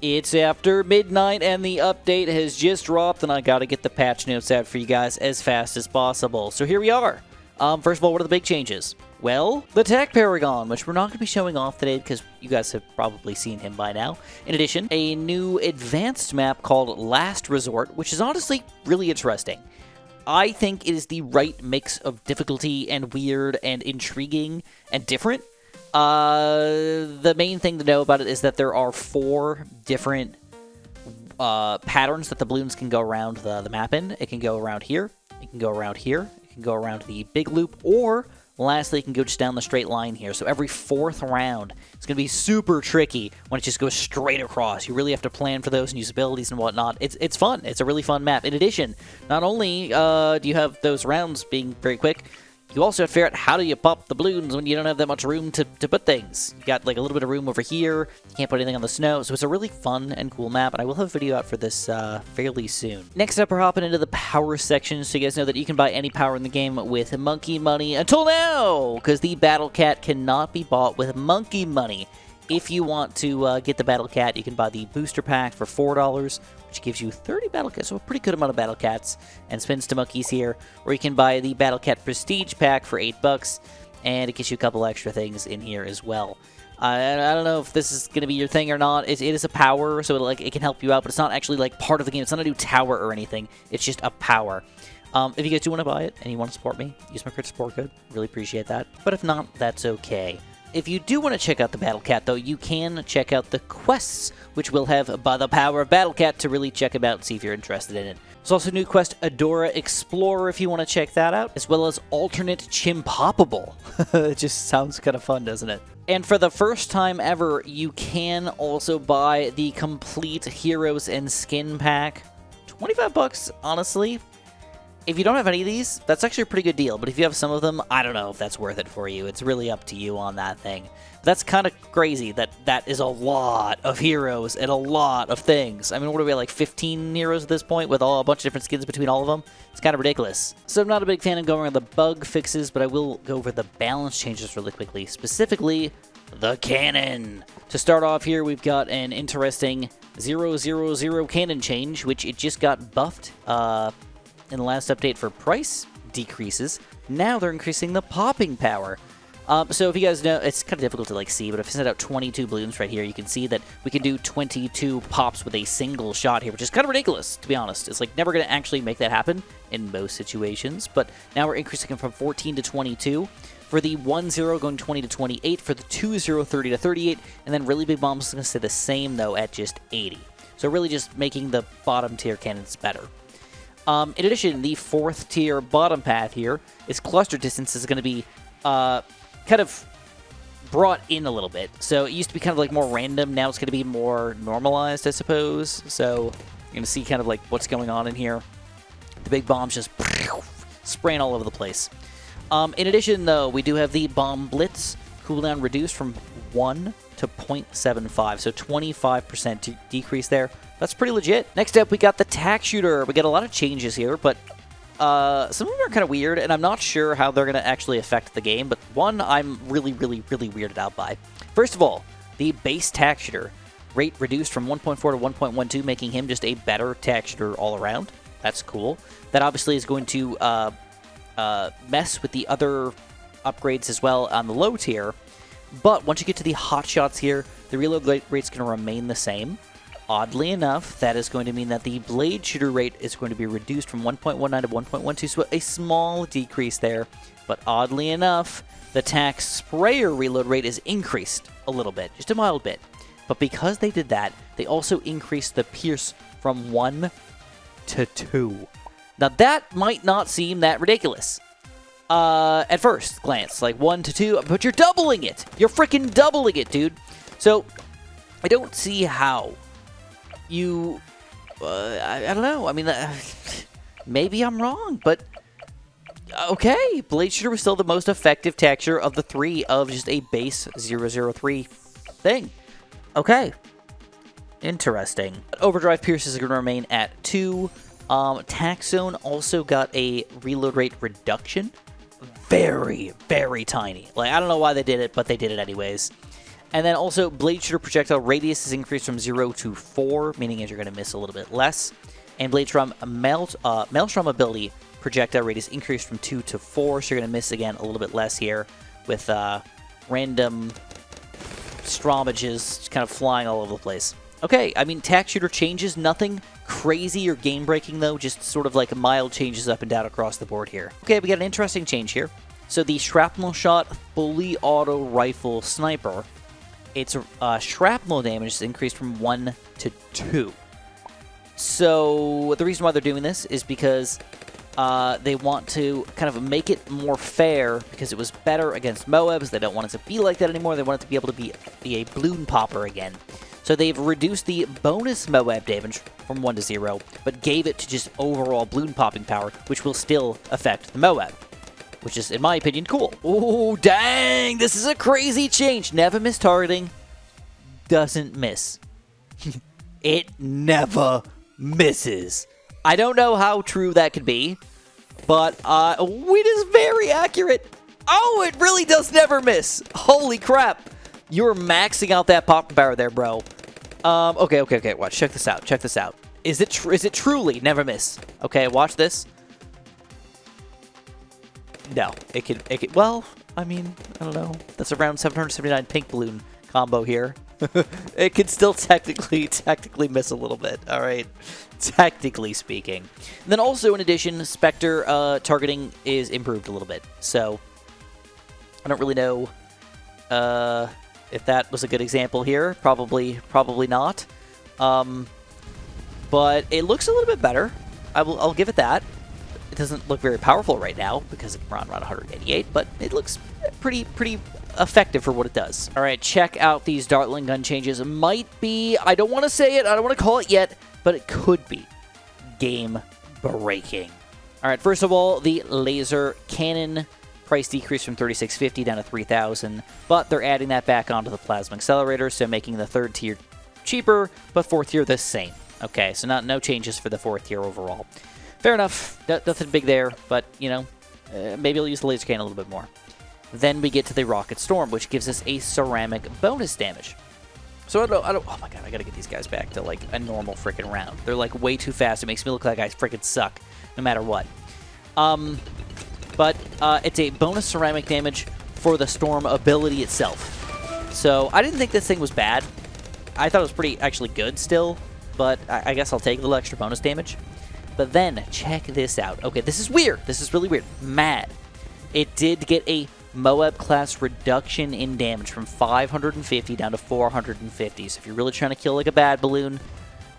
It's after midnight and the update has just dropped and I gotta get the patch notes out for you guys as fast as possible. So here we are. First of all, what are the big changes? Well, the Tack Paragon, which we're not going to be showing off today because you guys have probably seen him by now. In addition, a new advanced map called Last Resort, which is honestly really interesting. I think it is the right mix of difficulty and weird and intriguing and different. The main thing to know about it is that there are 4 different patterns that the balloons can go around the map in. It can go around here, it can go around here, it can go around the big loop, or lastly, it can go just down the straight line here. So every 4th round, it's going to be super tricky when it just goes straight across. You really have to plan for those and use abilities and whatnot. It's fun. It's a really fun map. In addition, not only do you have those rounds being very quick, you also have to figure out how do you pop the balloons when you don't have that much room to put things. You got like a little bit of room over here. You can't put anything on the snow. So it's a really fun and cool map, and I will have a video out for this fairly soon. Next up, we're hopping into the power section, so you guys know that you can buy any power in the game with monkey money until now, because the Battle Cat cannot be bought with monkey money. If you want to get the Battle Cat, you can buy the booster pack for $4, which gives you 30 Battle Cats, so a pretty good amount of Battle Cats and spins to monkeys here. Or you can buy the Battle Cat Prestige pack for $8, and it gives you a couple extra things in here as well. I don't know if this is going to be your thing or not. It is a power, so it can help you out, but it's not actually like part of the game. It's not a new tower or anything. It's just a power. If you guys do want to buy it and you want to support me, use my crit support code. Really appreciate that. But if not, that's okay. If you do want to check out the Battle Cat, though, you can check out the quests, which we'll have by the power of Battle Cat to really check them out and see if you're interested in it. There's also a new quest, Adora Explorer, if you want to check that out, as well as Alternate Chimpoppable. It just sounds kind of fun, doesn't it? And for the first time ever, you can also buy the complete Heroes and Skin pack. $25, honestly. If you don't have any of these, that's actually a pretty good deal. But if you have some of them, I don't know if that's worth it for you. It's really up to you on that thing. That's kind of crazy that that is a lot of heroes and a lot of things. I mean, what are we, like 15 heroes at this point with a bunch of different skins between all of them? It's kind of ridiculous. So I'm not a big fan of going over the bug fixes, but I will go over the balance changes really quickly. Specifically, the cannon. To start off here, we've got an interesting 000 cannon change, which it just got buffed in the last update for price decreases. Now they're increasing the popping power. So if you guys know, it's kind of difficult to see, but if I set out 22 balloons right here, you can see that we can do 22 pops with a single shot here, which is kind of ridiculous, to be honest. It's never going to actually make that happen in most situations, but now we're increasing them from 14 to 22. For the 1-0 going 20 to 28, for the 2-0, 30 to 38, and then really big bombs is going to stay the same, though, at just 80. So really just making the bottom tier cannons better. In addition, the 4th tier bottom path here is cluster distance is going to be kind of brought in a little bit. So it used to be kind of more random. Now it's going to be more normalized, I suppose. So you're going to see kind of what's going on in here. The big bombs just spraying all over the place. In addition, though, we do have the bomb blitz cooldown reduced from 1 to 0.75. So 25% decrease there. That's pretty legit. Next up, we got the Tack Shooter. We got a lot of changes here, but some of them are kind of weird, and I'm not sure how they're going to actually affect the game, but one I'm really weirded out by. First of all, the base Tack Shooter rate reduced from 1.4 to 1.12, making him just a better Tack Shooter all around. That's cool. That obviously is going to mess with the other upgrades as well on the low tier, but once you get to the hot shots here, the reload rate's going to remain the same. Oddly enough, that is going to mean that the blade shooter rate is going to be reduced from 1.19 to 1.12, so a small decrease there. But oddly enough, the Tack sprayer reload rate is increased a little bit, just a mild bit. But because they did that, they also increased the pierce from 1 to 2. Now that might not seem that ridiculous at first glance, 1 to 2, but you're doubling it. You're freaking doubling it, dude. So I don't see how you, I don't know. I mean, maybe I'm wrong, but okay. Blade Shooter was still the most effective texture of the 3 of just a base 003 thing. Okay. Interesting. Overdrive Pierces are going to remain at 2. Tack Zone also got a reload rate reduction. Very tiny. I don't know why they did it, but they did it anyways. And then also, Blade Shooter projectile radius is increased from 0 to 4, meaning you're going to miss a little bit less. And Maelstrom ability projectile radius increased from 2 to 4, so you're going to miss, again, a little bit less here with random Stromages kind of flying all over the place. Okay, I mean, Tack Shooter changes, nothing crazy or game-breaking, though, just sort of like mild changes up and down across the board here. Okay, we got an interesting change here. So the Shrapnel Shot fully auto rifle sniper, its shrapnel damage is increased from 1 to 2. So the reason why they're doing this is because they want to kind of make it more fair because it was better against Moabs. They don't want it to be like that anymore. They want it to be able to be a balloon popper again. So they've reduced the bonus Moab damage from 1 to 0, but gave it to just overall balloon popping power, which will still affect the Moab, which is, in my opinion, cool. Oh, dang! This is a crazy change. Never miss targeting. Doesn't miss. It never misses. I don't know how true that could be, but it is very accurate. Oh, it really does never miss. Holy crap. You're maxing out that pop power there, bro. Okay. Watch. Check this out. Check this out. Is it truly never miss? Okay, watch this. No, it could. Well, I mean, I don't know. That's around 779 pink balloon combo here. It could still technically miss a little bit. All right, technically speaking. And then also, in addition, Spectre targeting is improved a little bit. So I don't really know if that was a good example here. Probably not. But it looks a little bit better. I'll give it that. It doesn't look very powerful right now because it can run around 188, but it looks pretty effective for what it does. All right, check out these Dartling gun changes. It might be, I don't want to say it, I don't want to call it yet, but it could be game-breaking. All right, first of all, the laser cannon price decrease from $36.50 down to $3,000, but they're adding that back onto the plasma accelerator, so making the third tier cheaper, but fourth tier the same. Okay, so no changes for the fourth tier overall. Fair enough, nothing big there, but, you know, maybe I'll use the laser cannon a little bit more. Then we get to the Rocket Storm, which gives us a ceramic bonus damage. So I don't, oh my god, I gotta get these guys back to, like, a normal freaking round. They're, like, way too fast. It makes me look like I freaking suck, no matter what. But it's a bonus ceramic damage for the Storm ability itself. So I didn't think this thing was bad. I thought it was pretty, actually good still, but I guess I'll take a little extra bonus damage. But then, check this out. Okay, this is weird. This is really weird. Mad. It did get a Moab class reduction in damage from 550 down to 450. So if you're really trying to kill like a bad balloon,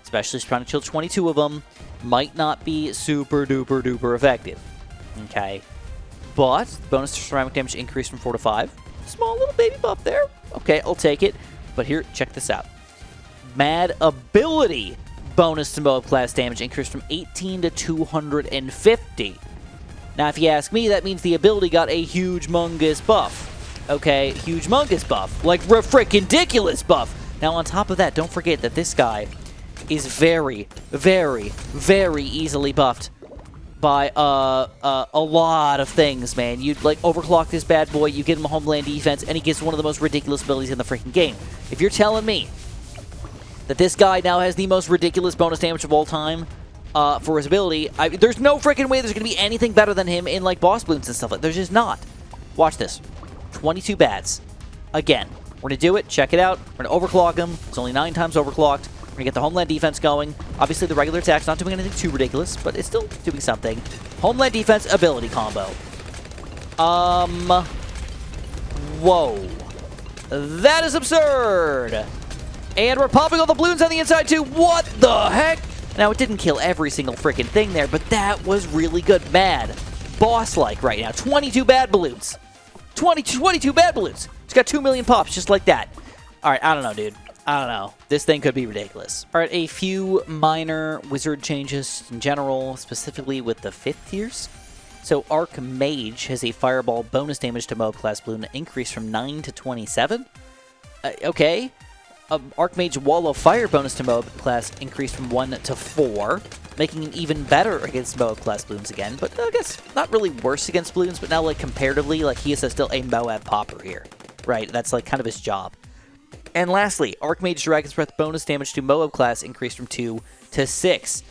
especially if you're trying to kill 22 of them, might not be super duper duper effective. Okay. But bonus ceramic damage increased from 4 to 5. Small little baby buff there. Okay, I'll take it. But here, check this out. Mad ability bonus to Moab class damage increased from 18 to 250. Now, if you ask me, that means the ability got a huge mungus buff. Okay, huge mungus buff. Like, frickin' ridiculous buff. Now, on top of that, don't forget that this guy is very, very, very easily buffed by a lot of things, man. You'd, like, overclock this bad boy, you get him a homeland defense, and he gets one of the most ridiculous abilities in the freaking game. If you're telling me that this guy now has the most ridiculous bonus damage of all time for his ability, there's no freaking way there's going to be anything better than him in, like, boss balloons and stuff like that. There's just not. Watch this. 22 bads. Again, we're going to do it. Check it out. We're going to overclock him. It's only 9 times overclocked. We're going to get the homeland defense going. Obviously, the regular attack's not doing anything too ridiculous, but it's still doing something. Homeland defense ability combo. Whoa. That is absurd. And we're popping all the balloons on the inside, too. What the heck? Now, it didn't kill every single freaking thing there, but that was really good. Mad. Boss-like right now. 22 bad balloons. 22 bad balloons. It's got 2 million pops just like that. All right, I don't know, dude. I don't know. This thing could be ridiculous. All right, a few minor wizard changes in general, specifically with the 5th tiers. So Archmage has a fireball bonus damage to Moab class balloon increase from 9 to 27. Okay. Archmage Wall of Fire bonus to Moab class increased from 1 to 4, making it even better against Moab class balloons again, but I guess not really worse against balloons, but now, like, comparatively, like, he is still a Moab popper here, right? That's, like, kind of his job. And lastly, Archmage Dragon's Breath bonus damage to Moab class increased from 2 to 6.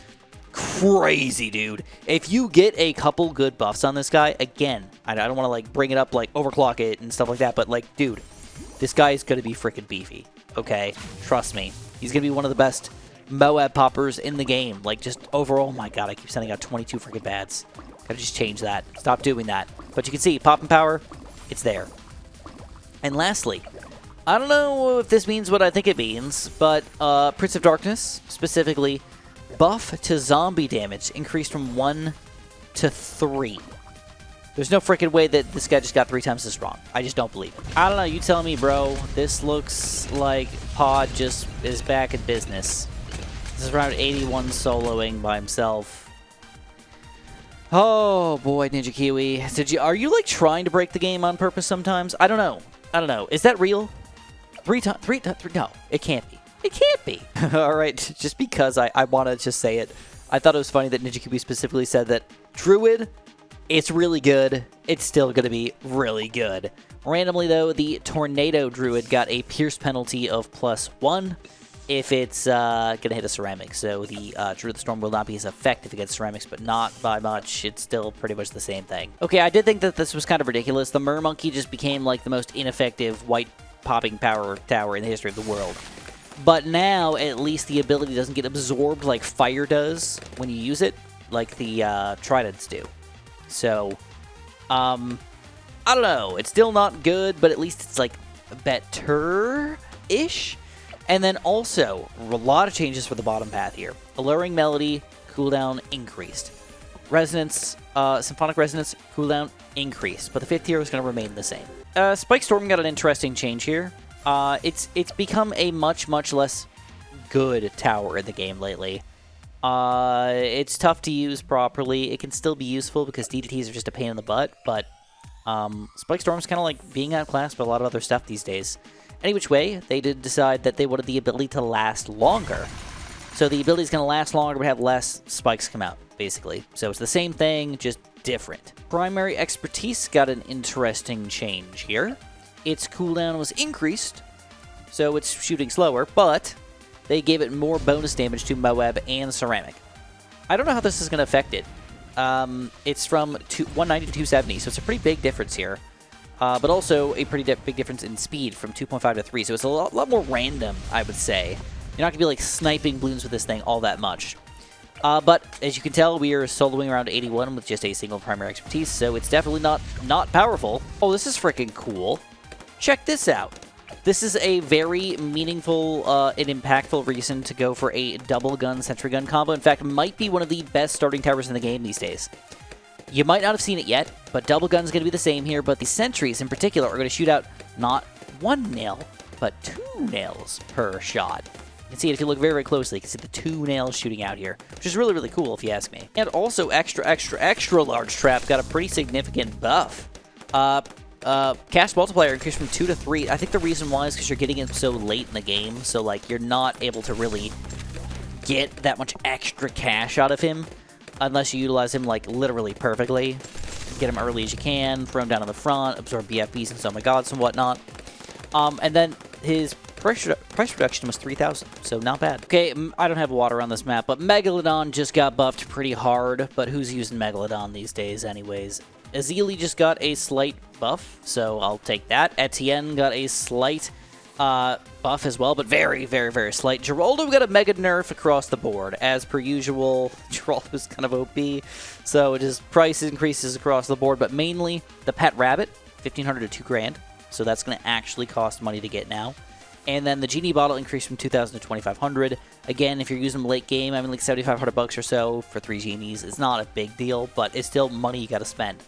Crazy, dude. If you get a couple good buffs on this guy, again, I don't want to like bring it up, like overclock it and stuff like that, but like, dude, this guy is going to be freaking beefy, okay? Trust me. He's going to be one of the best Moab poppers in the game. Like, just overall, oh my god, I keep sending out 22 freaking bads. Gotta just change that. Stop doing that. But you can see, popping power, it's there. And lastly, I don't know if this means what I think it means, but Prince of Darkness, specifically, buff to zombie damage increased from 1 to 3. There's no freaking way that this guy just got 3 times as strong. I just don't believe it. I don't know, you tell me, bro. This looks like Pod just is back in business. This is around 81 soloing by himself. Oh boy, Ninja Kiwi. Are you like trying to break the game on purpose sometimes? I don't know. Is that real? 3 times? No, it can't be. It can't be. All right, just because I want to just say it, I thought it was funny that Ninja Kiwi specifically said that Druid, it's really good. It's still going to be really good. Randomly, though, the Tornado Druid got a Pierce penalty of +1 if it's going to hit a ceramic. So the Druid of the Storm will not be as effective against ceramics, but not by much. It's still pretty much the same thing. Okay, I did think that this was kind of ridiculous. The Mermonkey just became like the most ineffective white popping power tower in the history of the world. But now, at least the ability doesn't get absorbed like fire does when you use it, like the Tridents do. So, I don't know. It's still not good, but at least it's like better-ish. And then also, a lot of changes for the bottom path here. Alluring Melody, cooldown increased. Resonance, Symphonic Resonance, cooldown increased. But the 5th tier is going to remain the same. Spike Storm got an interesting change here. It's become a much less good tower in the game lately. It's tough to use properly. It can still be useful because DDTs are just a pain in the butt, but Spike Storm's kind of like being outclassed by a lot of other stuff these days. Any which way, they did decide that they wanted the ability to last longer. So the ability is going to last longer but have less spikes come out, basically. So it's the same thing, just different. Primary Expertise got an interesting change here. Its cooldown was increased, so it's shooting slower, but they gave it more bonus damage to Moab and Ceramic. I don't know how this is going to affect it. It's from 190 to 270, so it's a pretty big difference here. But also a pretty big difference in speed from 2.5 to 3, so it's a lot more random, I would say. You're not going to be like sniping balloons with this thing all that much. But as you can tell, we are soloing around 81 with just a single primary expertise, so it's definitely not powerful. Oh, this is freaking cool. Check this out. This is a very meaningful and impactful reason to go for a double gun Sentry gun combo. In fact, it might be one of the best starting towers in the game these days. You might not have seen it yet, but double gun's going to be the same here, but the sentries in particular are going to shoot out not 1 nail, but 2 nails per shot. You can see it if you look very closely. You can see the 2 nails shooting out here, which is really cool if you ask me. And also extra large trap got a pretty significant buff. Cast multiplier increased from 2 to 3. I think the reason why is because you're getting it so late in the game, so like you're not able to really get that much extra cash out of him unless you utilize him like literally perfectly. Get him early as you can, throw him down on the front, absorb BFBs and so my gods and whatnot. And then his price reduction was 3,000, so not bad. Okay, I don't have water on this map, but Megalodon just got buffed pretty hard, but who's using Megalodon these days anyways? Azili just got a slight buff, so I'll take that. Etienne got a slight buff as well, but very slight. Geraldo got a mega nerf across the board. As per usual, Geraldo's kind of OP, so his price increases across the board, but mainly the Pet Rabbit, 1,500 to 2 grand, so that's going to actually cost money to get now. And then the Genie Bottle increased from 2,000 to 2,500. Again, if you're using them late game, I mean like 7,500 bucks or so for 3 Genies. It's not a big deal, but it's still money you got to spend.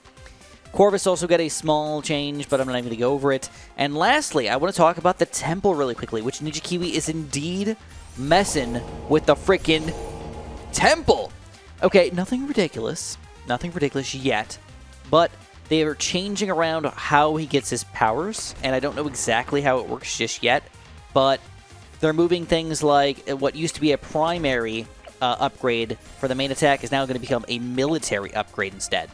Corvus also got a small change, but I'm not even going to go over it. And lastly, I want to talk about the Temple really quickly, which Ninja Kiwi is indeed messing with the freaking Temple. Okay, nothing ridiculous yet, but they are changing around how he gets his powers, and I don't know exactly how it works just yet, but they're moving things like what used to be a primary upgrade for the main attack is now going to become a military upgrade instead.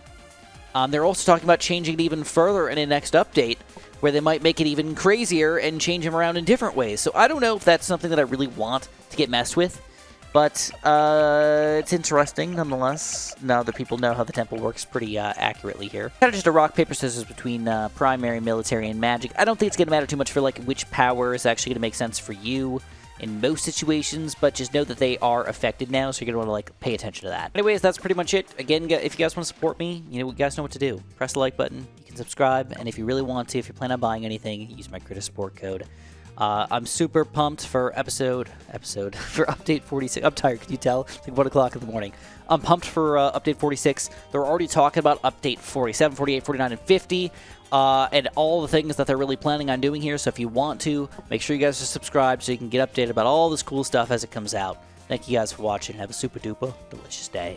They're also talking about changing it even further in a next update, where they might make it even crazier and change them around in different ways. So I don't know if that's something that I really want to get messed with, but it's interesting nonetheless, now that people know how the temple works pretty accurately here. Kind of just a rock, paper, scissors between primary, military, and magic. I don't think it's going to matter too much for like which power is actually going to make sense for you in most situations, but just know that they are affected now, so you're going to want to like pay attention to that. Anyways, that's pretty much it. Again, if you guys want to support me, you guys know what to do. Press the like button, you can subscribe, and if you really want to, if you plan on buying anything, use my creator support code. I'm super pumped for for update 46. I'm tired, can you tell? It's like 1 o'clock in the morning. I'm pumped for update 46. They're already talking about update 47, 48, 49, and 50. And all the things that they're really planning on doing here. So if you want to, make sure you guys are subscribed so you can get updated about all this cool stuff as it comes out. Thank you guys for watching. Have a super duper delicious day.